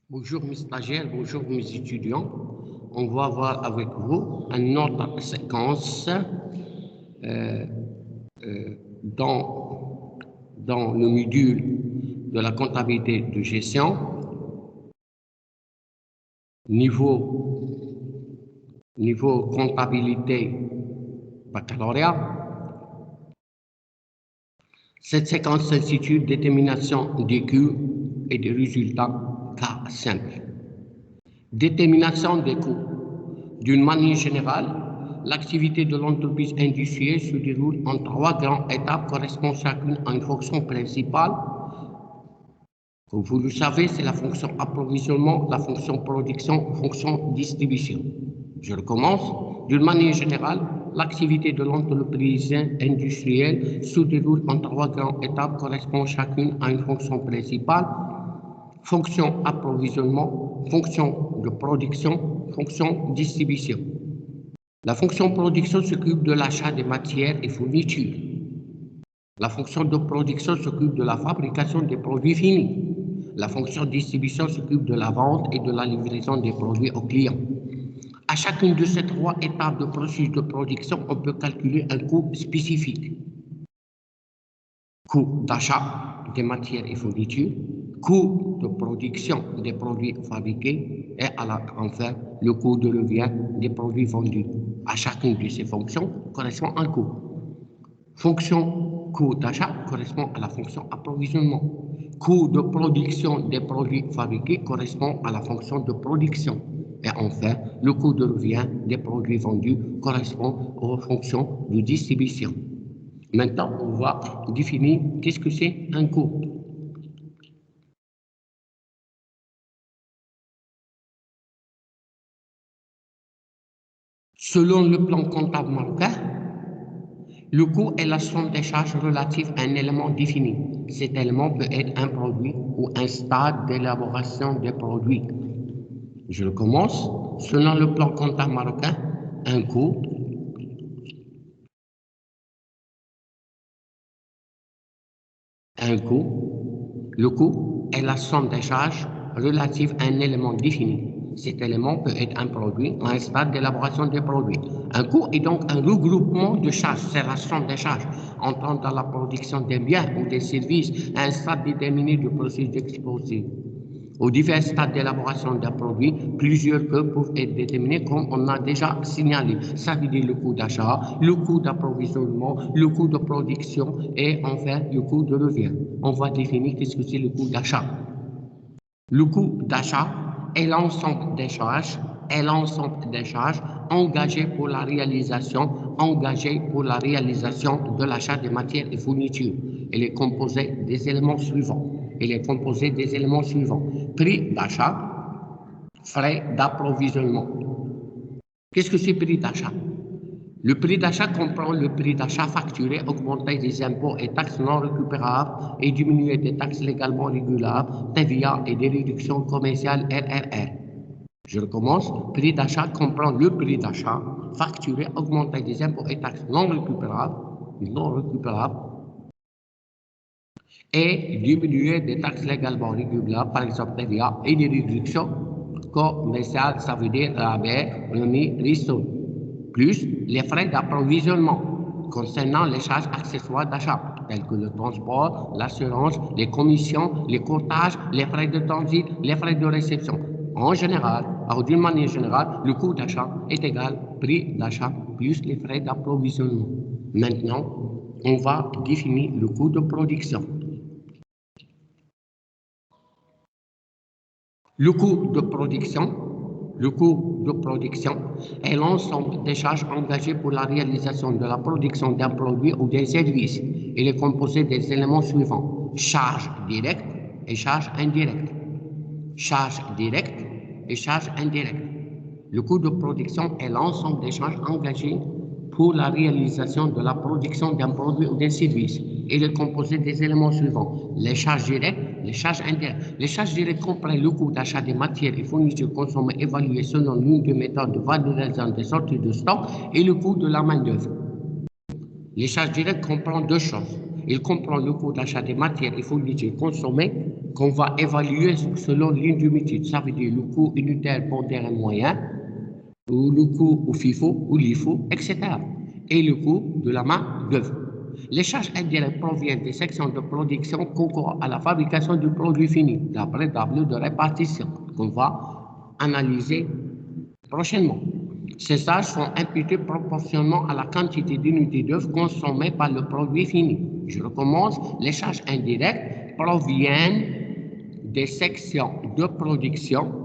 Bonjour mes stagiaires, bonjour mes étudiants. On va voir avec vous une autre séquence euh, dans le module de la comptabilité de gestion, niveau comptabilité baccalauréat. Cette séquence s'intitule Détermination des coûts et des résultats cas simples. Détermination des coûts. D'une manière générale, l'activité de l'entreprise industrielle se déroule en 3 grandes étapes correspondant chacune à une fonction principale. Comme vous le savez, c'est la fonction approvisionnement, la fonction production, la fonction distribution. Je recommence. D'une manière générale, l'activité de l'entreprise industrielle se déroule en 3 grandes étapes correspondant chacune à une fonction principale. Fonction approvisionnement, fonction de production, fonction distribution. La fonction production s'occupe de l'achat des matières et fournitures. La fonction de production s'occupe de la fabrication des produits finis. La fonction distribution s'occupe de la vente et de la livraison des produits aux clients. À chacune de ces 3 étapes de processus de production, on peut calculer un coût spécifique. Coût d'achat des matières et fournitures, coût de production des produits fabriqués et enfin le coût de revient des produits vendus. À chacune de ces fonctions correspond un coût. Fonction coût d'achat correspond à la fonction approvisionnement. Coût de production des produits fabriqués correspond à la fonction de production. Et enfin, le coût de revient des produits vendus correspond aux fonctions de distribution. Maintenant, on va définir qu'est-ce que c'est un coût. Selon le plan comptable marocain, le coût est la somme des charges relatives à un élément défini. Cet élément peut être un produit ou un stade d'élaboration des produits. Je recommence. Selon le plan comptable marocain, un coût le coût est la somme des charges relatives à un élément défini. Cet élément peut être un produit ou un stade d'élaboration des produits. Un coût est donc un regroupement de charges, c'est la somme des charges entrant dans la production des biens ou des services à un stade déterminé du processus d'exposé. Aux divers stades d'élaboration d'un produit, plusieurs coûts peuvent être déterminés comme on a déjà signalé. Ça veut dire le coût d'achat, le coût d'approvisionnement, le coût de production et enfin le coût de revient. On va définir qu'est-ce que c'est le coût d'achat. Le coût d'achat est l'ensemble des charges engagées pour la réalisation de l'achat des matières et fournitures. Elle est composée des éléments suivants. Prix d'achat, frais d'approvisionnement. Qu'est-ce que c'est prix d'achat? Le prix d'achat comprend le prix d'achat facturé, augmenté des impôts et taxes non récupérables et diminué des taxes légalement régulables, TVA et des réductions commerciales RRR. Je recommence. Prix d'achat comprend le prix d'achat facturé, augmenté des impôts et taxes non récupérables et diminuer des taxes légalement régulables, par exemple TVA et des réductions commerciales, ça veut dire rabais, remis, ristourne, plus les frais d'approvisionnement concernant les charges accessoires d'achat, tels que le transport, l'assurance, les commissions, les courtages, les frais de transit, les frais de réception. En général, d'une manière générale, le coût d'achat est égal au prix d'achat plus les frais d'approvisionnement. Maintenant, on va définir le coût de production. Le coût de production est l'ensemble des charges engagées pour la réalisation de la production d'un produit ou d'un service. Il est composé des éléments suivants: charges directes et charges indirectes. Le coût de production est l'ensemble des charges engagées pour la réalisation de la production d'un produit ou d'un service. Il est composé des éléments suivants: les charges directes, les charges indirectes. Les charges directes comprennent le coût d'achat des matières et fournitures consommées évaluées selon l'une des méthodes de valorisation des sorties de stock et le coût de la main-d'œuvre. Les charges directes comprennent deux choses. Il comprend le coût d'achat des matières et fournitures consommées qu'on va évaluer selon l'unité. Ça veut dire le coût unitaire pondéré moyen, ou le coût au FIFO, ou LIFO, etc. Et le coût de la main-d'œuvre. Les charges indirectes proviennent des sections de production concourant à la fabrication du produit fini, d'après tableau de répartition qu'on va analyser prochainement. Ces charges sont imputées proportionnellement à la quantité d'unités d'œuvre consommées par le produit fini. Je recommence. Les charges indirectes proviennent des sections de production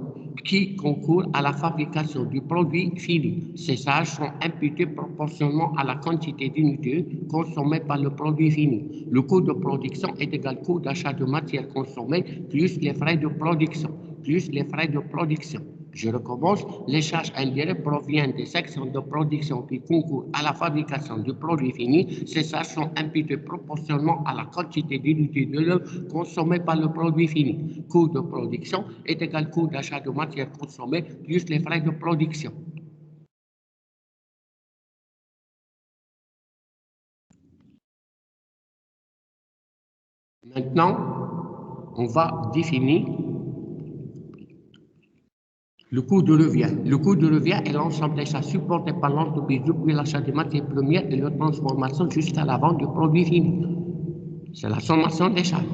qui concourent à la fabrication du produit fini. Ces charges sont imputées proportionnellement à la quantité d'unités consommées par le produit fini. Le coût de production est égal au coût d'achat de matières consommées plus les frais de production, plus les frais de production. Je recommence. Les charges indirectes proviennent des sections de production qui concourent à la fabrication du produit fini. Ces charges sont imputées proportionnellement à la quantité d'unités de l'œuvre consommées par le produit fini. Coût de production est égal au coût d'achat de matières consommées plus les frais de production. Maintenant, on va définir le coût de revient. Le coût de revient est l'ensemble des charges supportées par l'entreprise depuis l'achat des matières premières et leur transformation jusqu'à la vente du produit fini. C'est la sommation des charges.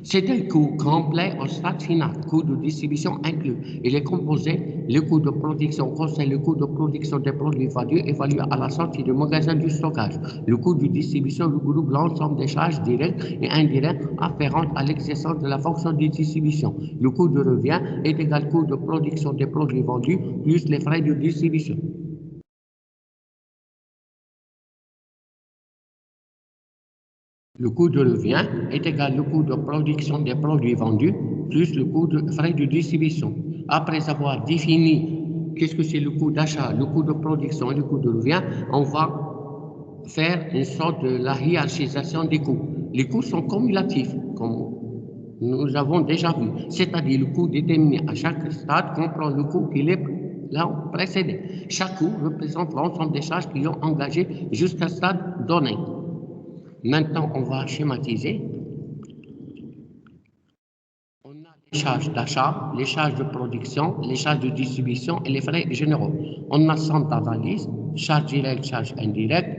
C'est un coût complet au stade final, coût de distribution inclus. Il est composé, le coût de production concerne le coût de production des produits vendus évalué à la sortie du magasin du stockage. Le coût de distribution regroupe l'ensemble des charges directes et indirectes afférentes à l'exercice de la fonction de distribution. Le coût de revient est égal au coût de production des produits vendus plus les frais de distribution. Le coût de revient est égal au coût de production des produits vendus plus le coût de frais de distribution. Après avoir défini qu'est-ce que c'est le coût d'achat, le coût de production et le coût de revient, on va faire une sorte de la hiérarchisation des coûts. Les coûts sont cumulatifs, comme nous avons déjà vu, c'est-à-dire le coût déterminé à chaque stade comprend le coût qui est là précédent. Chaque coût représente l'ensemble des charges qui ont engagé jusqu'à un stade donné. Maintenant, on va schématiser. On a les charges d'achat, les charges de production, les charges de distribution et les frais généraux. On a centre d'analyse, charges directes, charges indirectes,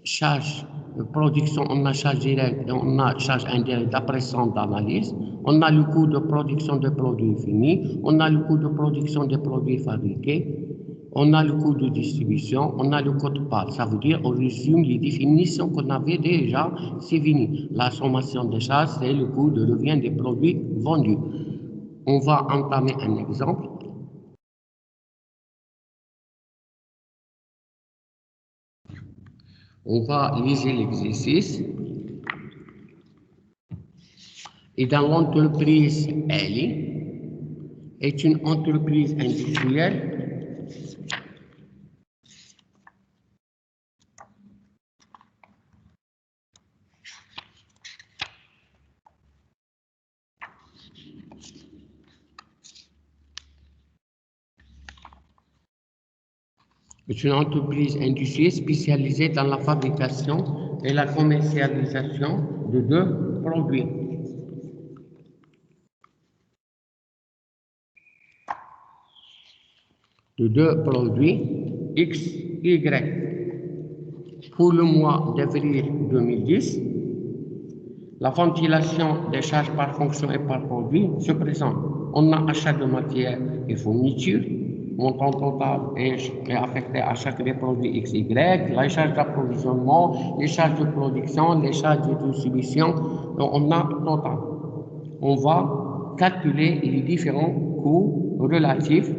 charges de production, on a charges directes et on a charges indirectes d'après centre d'analyse. On a le coût de production des produits finis, on a le coût de production des produits fabriqués. On a le coût de distribution, on a le code part. Ça veut dire, on résume les définitions qu'on avait déjà, c'est fini. La sommation des charges, c'est le coût de revient des produits vendus. On va entamer un exemple. On va liser l'exercice. Et dans l'entreprise L est une entreprise industrielle spécialisée dans la fabrication et la commercialisation de deux produits. De deux produits X, Y. Pour le mois d'avril 2010, la ventilation des charges par fonction et par produit se présente. On a achat de matières et fournitures, montant total est affecté à chaque des produits X, Y, les charges d'approvisionnement, les charges de production, les charges de distribution, donc on a total. On va calculer les différents coûts relatifs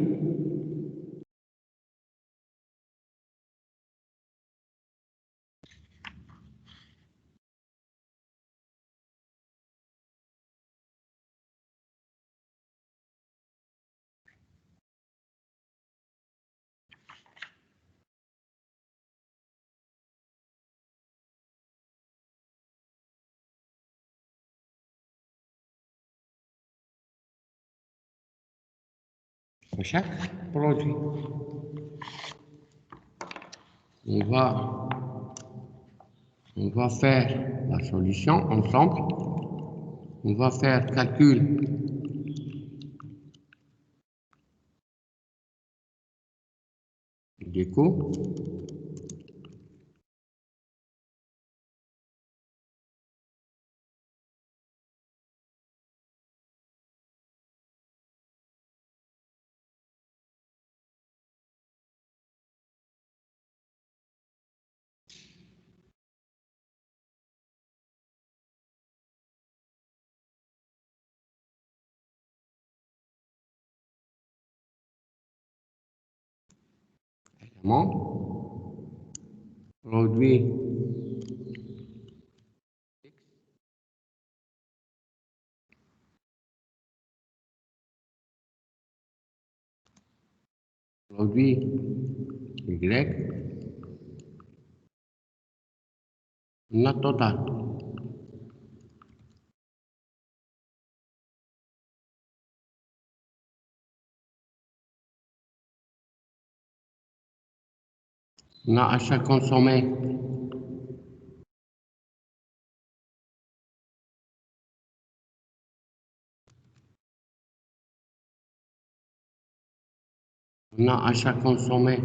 pour chaque produit. On va faire la solution ensemble. On va faire calcul des coûts. Produit Y, la totale. On a achat consommé. On a achat consommé.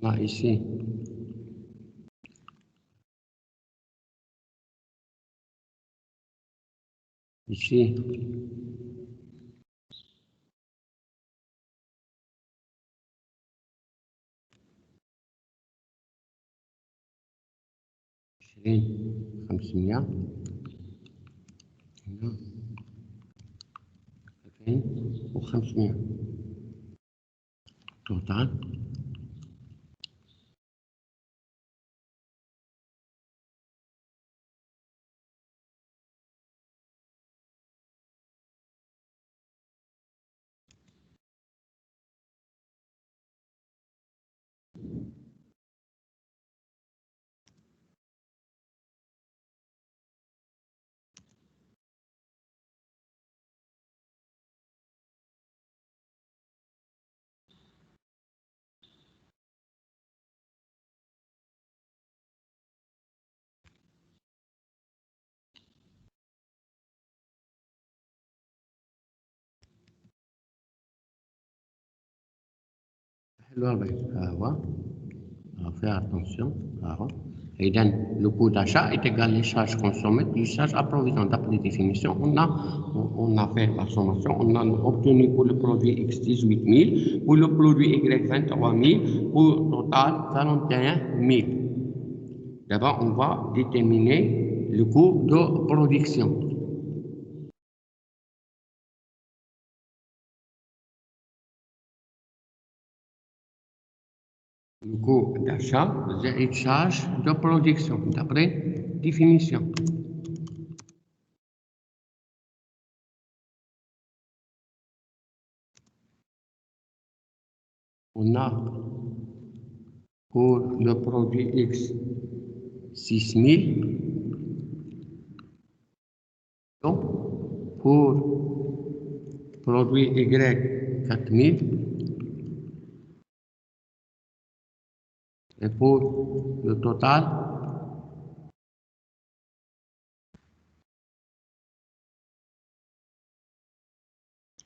Là, ici. Ici. Ici. 500. هنا 2500 توتال. Faire attention. Et donc, le coût d'achat est égal les charges consommées plus charges approvisionnées. D'après définition, on a fait la sommation, on a obtenu pour le produit X 18 000, pour le produit Y 23 000, pour total 41 000. D'abord, on va déterminer le coût de production. Le coût d'achat, c'est une charge de production, d'après définition. On a pour le produit X 6 000, donc pour le produit Y 4 000, et pour le total,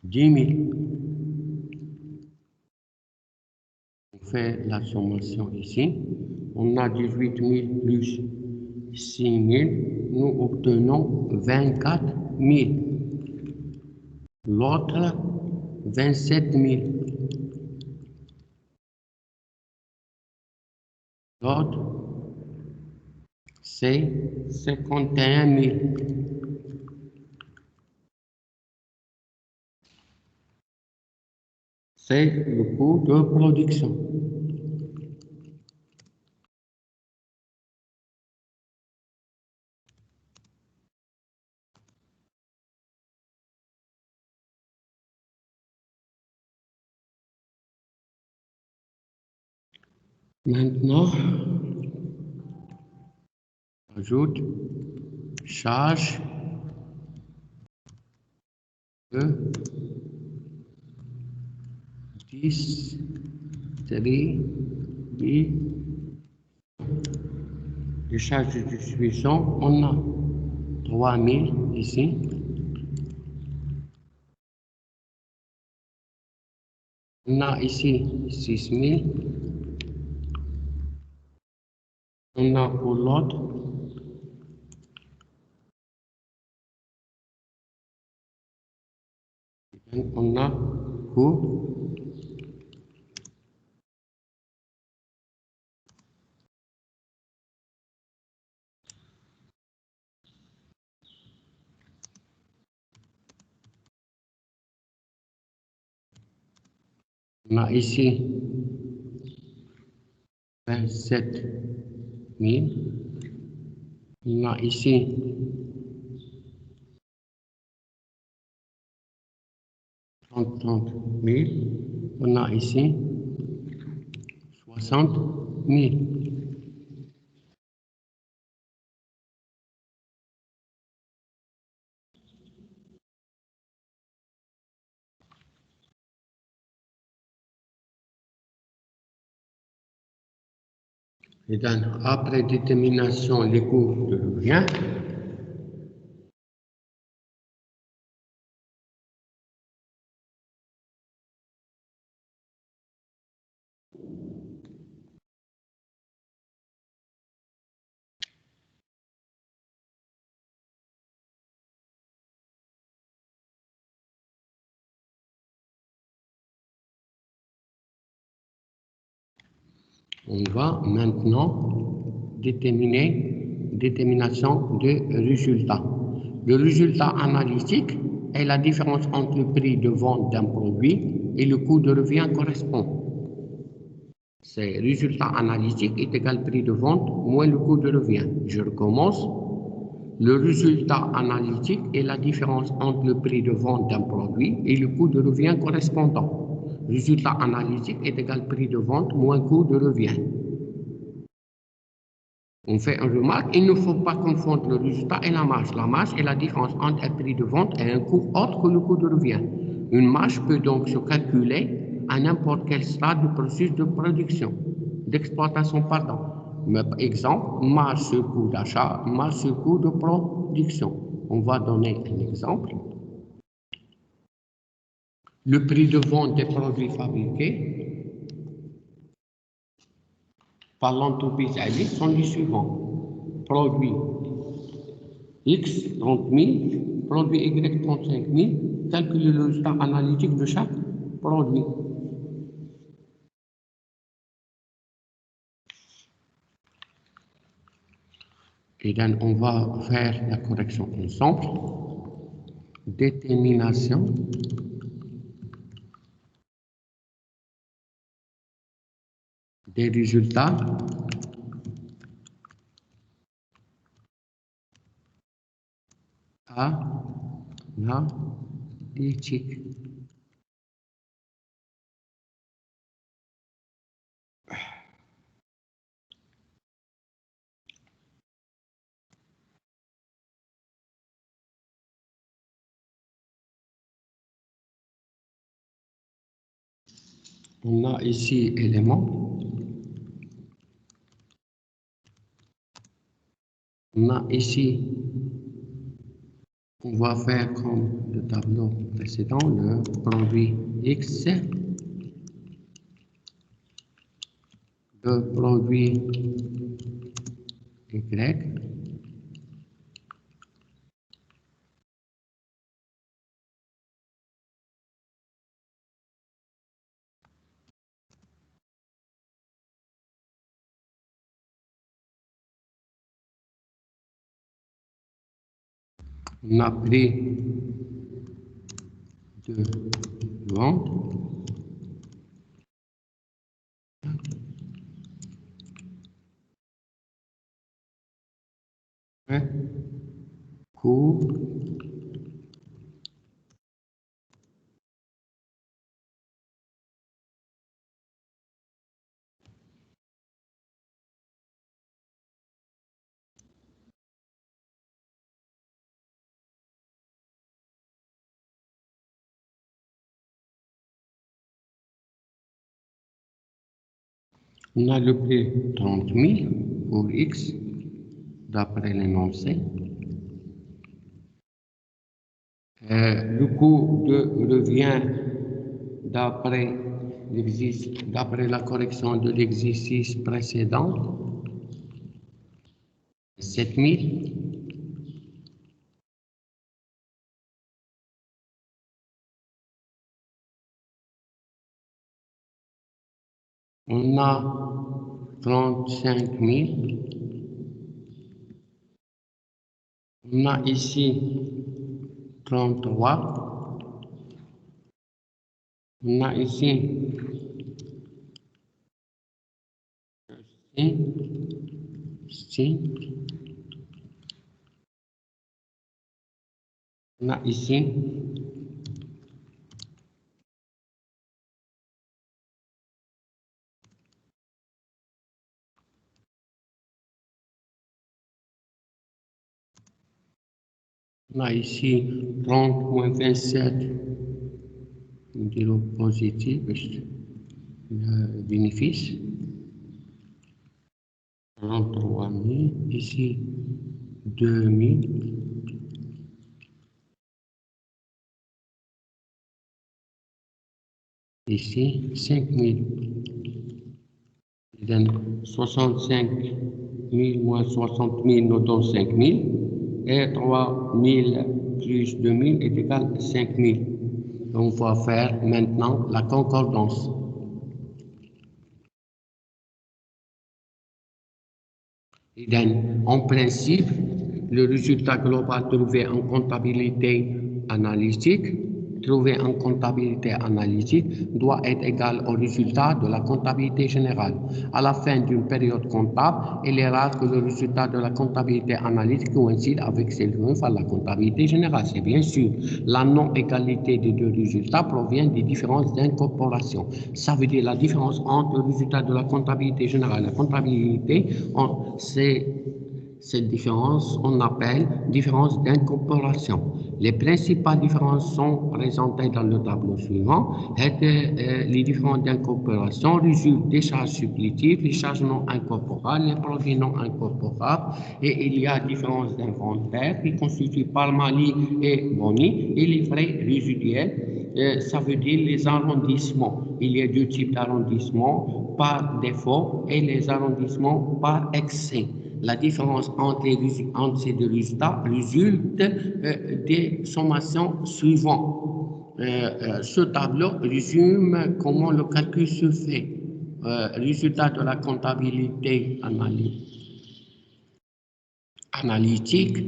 10 000. On fait la sommation ici. On a 18 000 plus 6 000. Nous obtenons 24 000. L'autre, 27 000. L'autre, c'est 51 000. C'est le coût de production. Maintenant, ajoute charge de distribution. Les charges de distribution, on a 3 000 ici. On a ici 6 000. On a pour l'autre on a pour on a ici 27 000. On a ici 30 000. On a ici 60 000. Et donc, après détermination des coûts de revient, on va maintenant détermination de résultat. Le résultat analytique est la différence entre le prix de vente d'un produit et le coût de revient correspond. C'est résultat analytique est égal prix de vente moins le coût de revient. Je recommence. Le résultat analytique est la différence entre le prix de vente d'un produit et le coût de revient correspondant. Résultat analytique est égal prix de vente moins coût de revient. On fait une remarque, il ne faut pas confondre le résultat et la marge. La marge est la différence entre un prix de vente et un coût autre que le coût de revient. Une marge peut donc se calculer à n'importe quel stade du processus de production, d'exploitation, pardon. Exemple, marge sur coût d'achat, marge sur coût de production. On va donner un exemple. Le prix de vente des produits fabriqués par l'entreprise ALI sont les suivants. Produits X 30 000, produit Y 35 000, calculer le résultat analytique de chaque produit. Et donc, on va faire la correction ensemble. Détermination des résultats analytiques. On a ici éléments. On a ici, on va faire comme le tableau précédent, le produit X, le produit Y, On a pris de vente. Coût on a le prix 30 000 pour X d'après l'énoncé. Le coût de revient d'après la correction de l'exercice précédent, 7 000. On a 35 000. On a ici 33. On a ici 5. On a ici 30 moins 27, on dit le positif, le bénéfice. 33 000, ici 2 000. Ici 5 000. Donc 65 000 moins 60 000 nous donne 5 000. Et 3 000 plus 2 000 est égal à 5 000. Donc, on va faire maintenant la concordance. Et donc, en principe, le résultat global trouvé en comptabilité analytique doit être égal au résultat de la comptabilité générale. À la fin d'une période comptable, il est rare que le résultat de la comptabilité analytique coïncide avec celui de la comptabilité générale. C'est bien sûr, la non-égalité des deux résultats provient des différences d'incorporation. Ça veut dire la différence entre le résultat de la comptabilité générale et la comptabilité, cette différence, on appelle différence d'incorporation. Les principales différences sont présentées dans le tableau suivant. Les différences d'incorporation résultent des charges supplétives, les charges non incorporables, les produits non incorporables, et il y a différence d'inventaire qui constituent par mali et boni, et les frais résiduels. Ça veut dire les arrondissements. Il y a deux types d'arrondissements, par défaut et les arrondissements par excès. La différence entre ces deux résultats résulte des sommations suivantes. Ce tableau résume comment le calcul se fait. Résultat de la comptabilité analytique,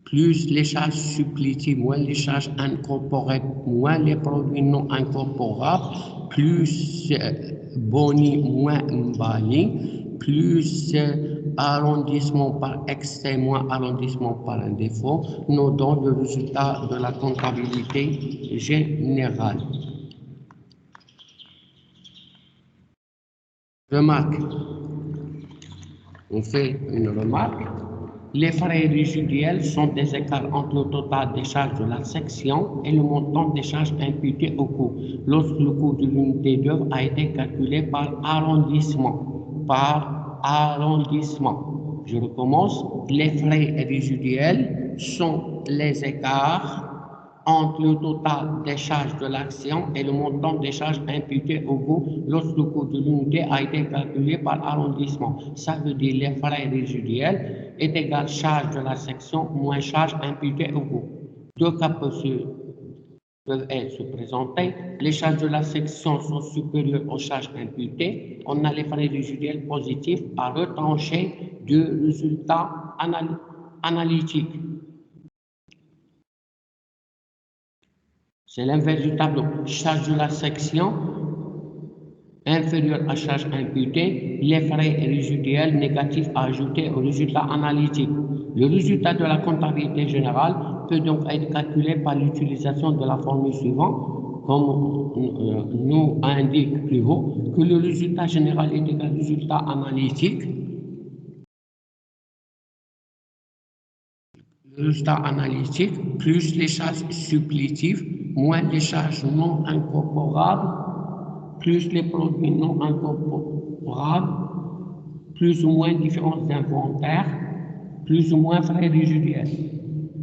plus les charges supplétives, moins les charges incorporées, moins les produits non incorporables, plus boni, moins mbali, plus arrondissement par excès, moins arrondissement par un défaut, nous donne le résultat de la comptabilité générale. Remarque. On fait une remarque. Les frais résiduels sont des écarts entre le total des charges de la section et le montant des charges imputées au coût. Lorsque le coût de l'unité d'œuvre a été calculé par arrondissement. Je recommence. Les frais résiduels sont les écarts entre le total des charges de l'action et le montant des charges imputées au coût lorsque le coût de l'unité a été calculé par arrondissement. Ça veut dire les frais résiduels est égal charge de la section moins charge imputée au coût. Deux cas peuvent se présenter. Les charges de la section sont supérieures aux charges imputées. On a les frais résiduels positifs à retrancher du résultat analytique. C'est l'inverse du tableau. Charge de la section inférieure à charge imputée, les frais résiduels négatifs à ajouter au résultat analytique. Le résultat de la comptabilité générale peut donc être calculé par l'utilisation de la formule suivante, comme nous indique plus haut, que le résultat général est égal au résultat analytique. Le résultat analytique plus les charges supplétives moins les charges non incorporables plus les produits non incorporables plus ou moins différence d'inventaire plus ou moins frais résiduels.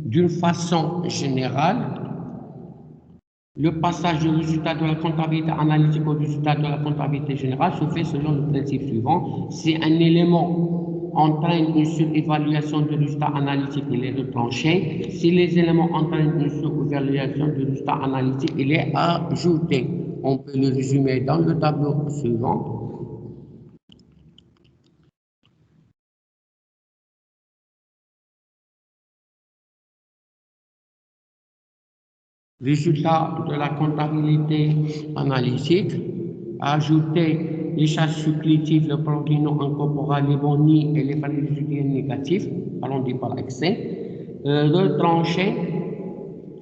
D'une façon générale, le passage du résultat de la comptabilité analytique au résultat de la comptabilité générale se fait selon le principe suivant. Si un élément entraîne une surévaluation du résultat analytique, il est retranché. Si les éléments entraînent une surévaluation du résultat analytique, il est ajouté. On peut le résumer dans le tableau suivant. Résultat de la comptabilité analytique, ajouter les charges supplétives, le produit non incorporable, les boni et les frais résiduels négatifs, allons-y par excès, retrancher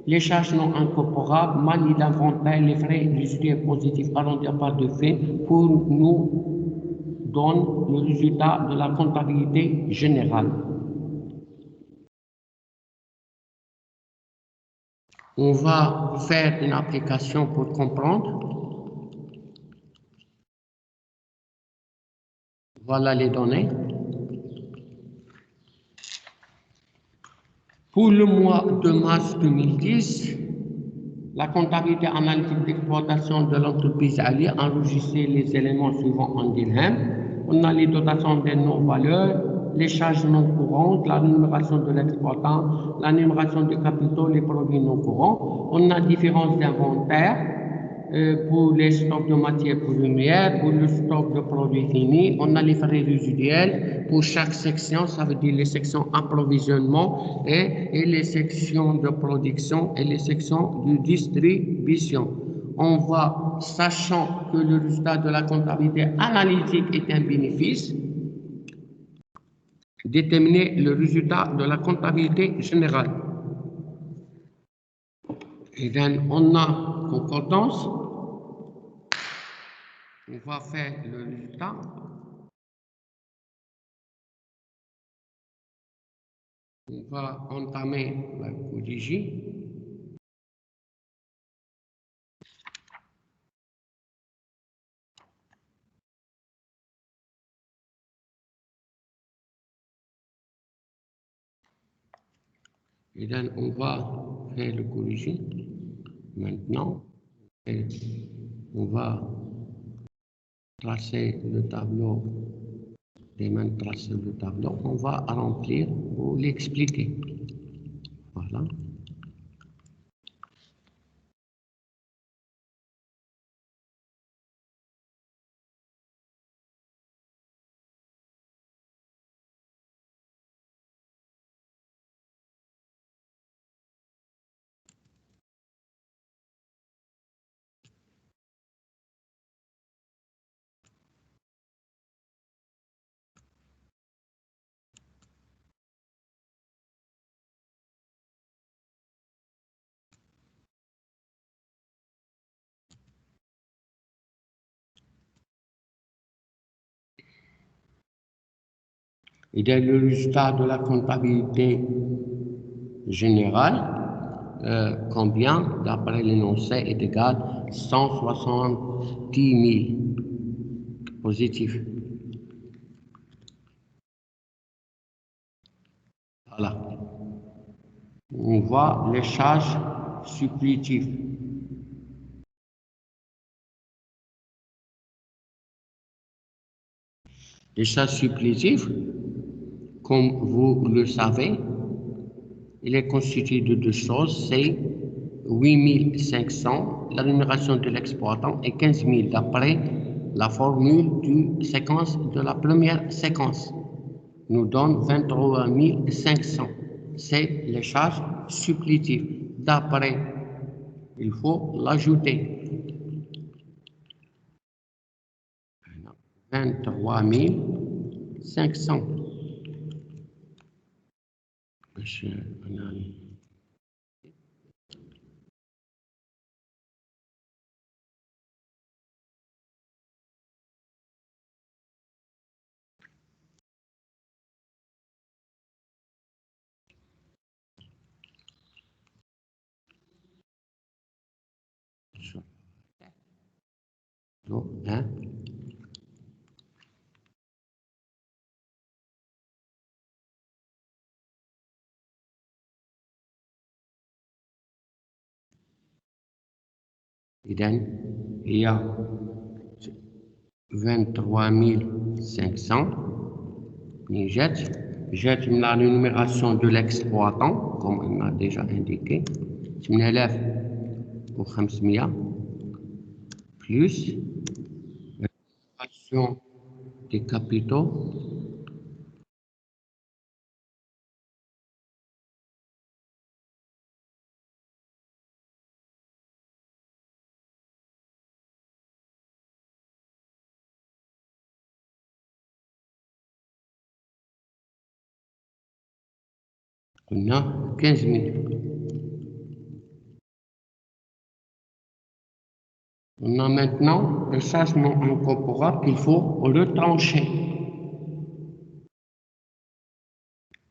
les charges non incorporables, manie d'inventaire, les frais résiduels positifs, allons-y par de fait, pour nous donne le résultat de la comptabilité générale. On va faire une application pour comprendre. Voilà les données. Pour le mois de mars 2010, la comptabilité analytique d'exploitation de l'entreprise Ali a enregistré les éléments suivants en dirhams. On a les dotations des non-valeurs, les charges non courantes, la rémunération de l'exploitant, la rémunération des capitaux, les produits non courants. On a différence d'inventaire pour les stocks de matières premières, pour le stock de produits finis. On a les frais résiduels pour chaque section, ça veut dire les sections approvisionnement et les sections de production et les sections de distribution. On va, sachant que le résultat de la comptabilité analytique est un bénéfice, déterminer le résultat de la comptabilité générale. Et bien, on a concordance. On va faire le résultat. On va entamer la corriger. Et then on va faire le corriger. Maintenant, et on va tracer le tableau. Et même tracer le tableau, on va remplir pour l'expliquer. Voilà. Et bien, le résultat de la comptabilité générale, combien, d'après l'énoncé, est égal à 170 000 positif. Voilà. On voit les charges supplétives. Les charges supplétives, comme vous le savez, il est constitué de deux choses, c'est 8 500, la rémunération de l'exploitant, et 15 000 d'après la formule du séquence de la première séquence. Nous donne 23 500. C'est les charges supplétives. D'après il faut l'ajouter. 23 500. إذن هي 23 500 جات من la numération de l'exploitant comme on a déjà indiqué 8500 plus l'action des capitaux on a 15 000. On a maintenant le charge non incorporable qu'il faut retrancher.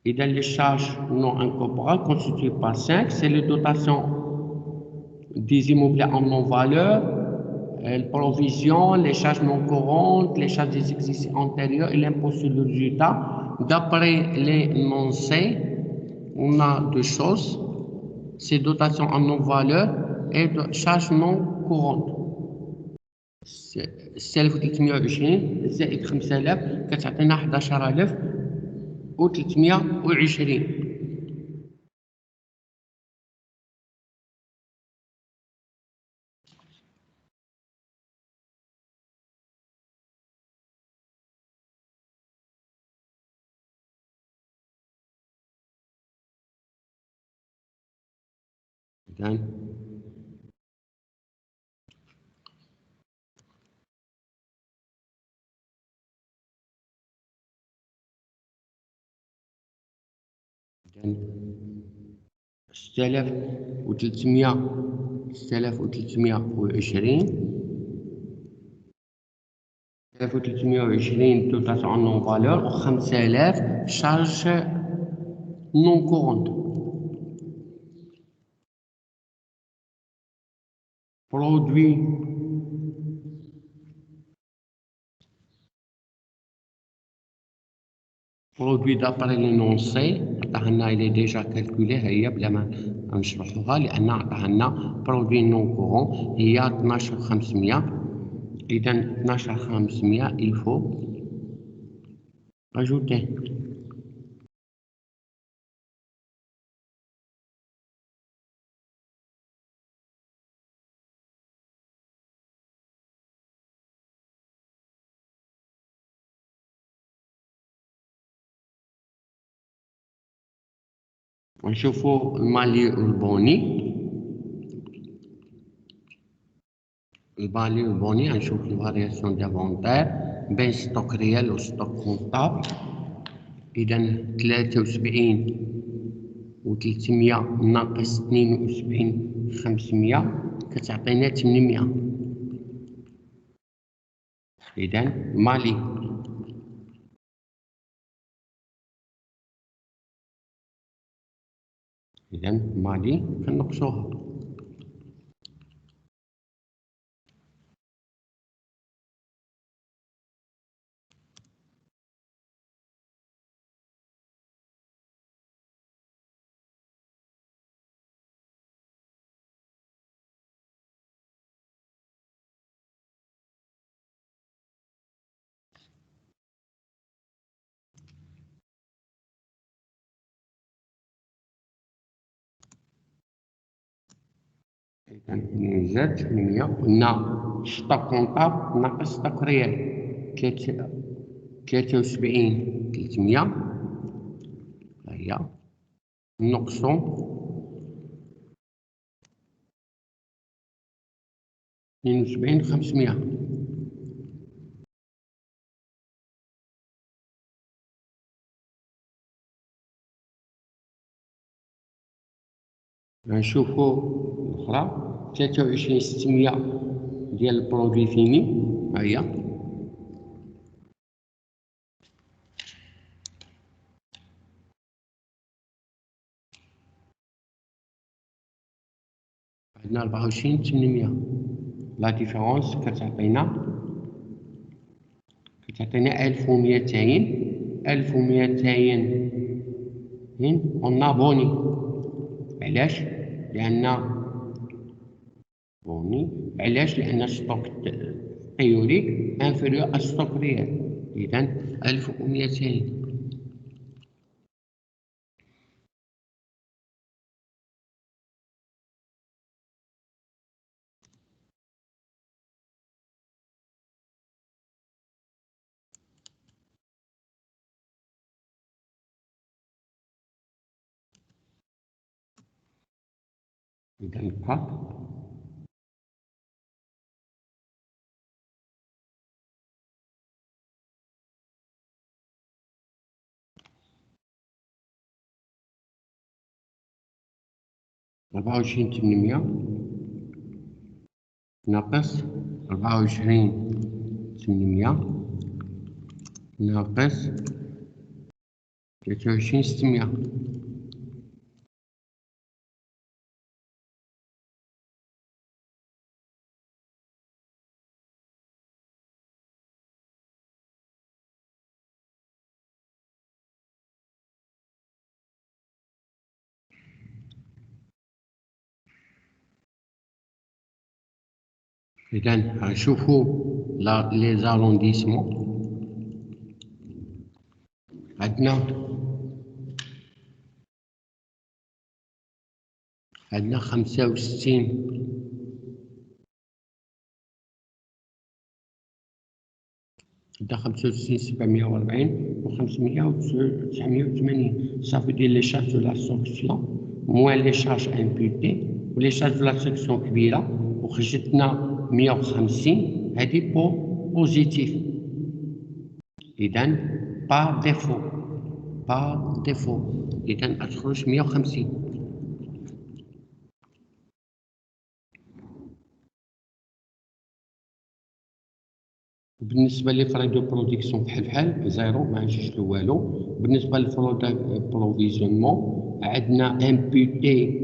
Et dans les charges non incorporables constituées par 5, c'est les dotations des immobiliers en non-valeur, les provisions, les charges non courantes, les charges des exercices antérieurs et l'impôt sur le résultat. D'après l'énoncé, on a deux choses, ces dotations en non-valeur et de charges non courantes. سالف 320 زائد 5000 كتعطينا 11320. ستة آلاف وثلاثمائة وعشرين dotation non valeur و 5000 charge non courante. Produit d'après l'énoncé عطاها il est déjà calculé هي بلا ما نشرحوها لأن عطاها produit non courant هي 12500. إذا 12500 il faut ajouter. نشوفوا المالي والبوني. المالي والبوني نشوف الفارياسيون دافونتير بين ستوك ريال و ستوك كونطابل. إذا 73 و300 ناقص 72 500 كتعطينا 800. إذا مالي كنقصوها. زاد 800 قلنا ستوك كونطابل ناقص ستوك ريال 73 300 هي نقصو 72 500. نشوفو الأخرى 23 600 ديال البرودوي فيني، ها هي. عندنا 24 800. لا ديفيرونس كتعطينا 1200 اون ابوني. علاش؟ لأن ستوك تيوريك انفيريور ا ستوك ريال، إذا 1200. إذا نبقى 24 800 ناقص 24 800 ناقص 23 600. إذا نشوفو لي زارونديسمون. عندنا 65 740 و 589. صافي دير لي شارج دو لا سونكسيون موان لي شارج امبوتي، و لي شارج دو لا سونكسيون كبيرة وخرجتنا 150. هادي بوزيتيف، إذا با ديفو، إذا غتخرج 150. بالنسبة لي فري دو برودكسيون بحال زيرو، ما نجيش له والو. بالنسبة للبروفيزيونمون عندنا امبوتي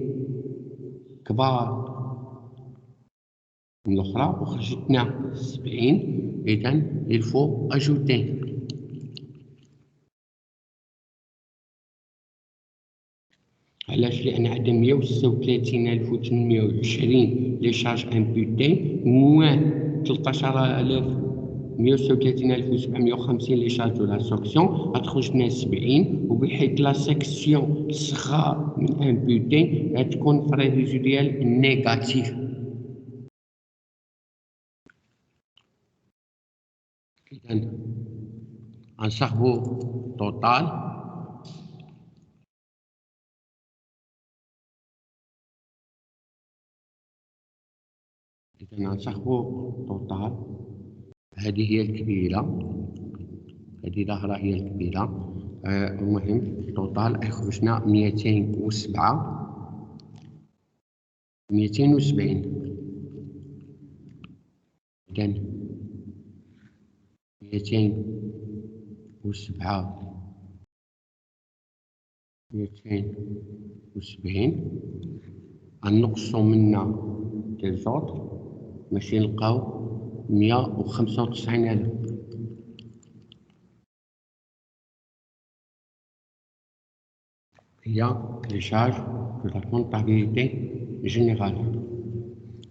كبار من الأخرى وخرجتنا 70، إذا الفو أجوتي. علاش؟ لأن عندنا 136820 لي شارج امبوتي موان 13750 لي شارج دو لا سونكسيون، غتخرج لنا 70. وبحيث لا سيكسيون صغار من امبوتي غتكون فري ريزيديال نيجاتيف. إذا غنصاحبو توتال. إذا غنصاحبو توتال، هذه هي الكبيرة، هذه ظاهرة هي الكبيرة. المهم توتال يخرجنا 270. إذا 270 غنقصو منا دي زوطر باش نلقاو 195,000. هي لي شارج دو لا كونطابيليتي جينيرال.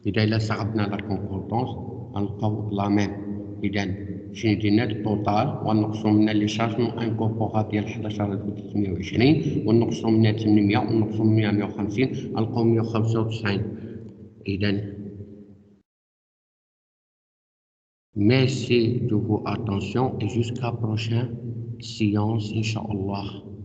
إلا صعبنا لا كونكوردونس غنلقاو لا ميم. إذا شنو درنا التوتال ونقصو منا لي شارج نون انكوربورا ديال 11320 ونقصو منا 800 ونقصو منا 150 غنلقاو 195. إذا merci de votre attention et jusqu'à prochaine séance إن شاء الله.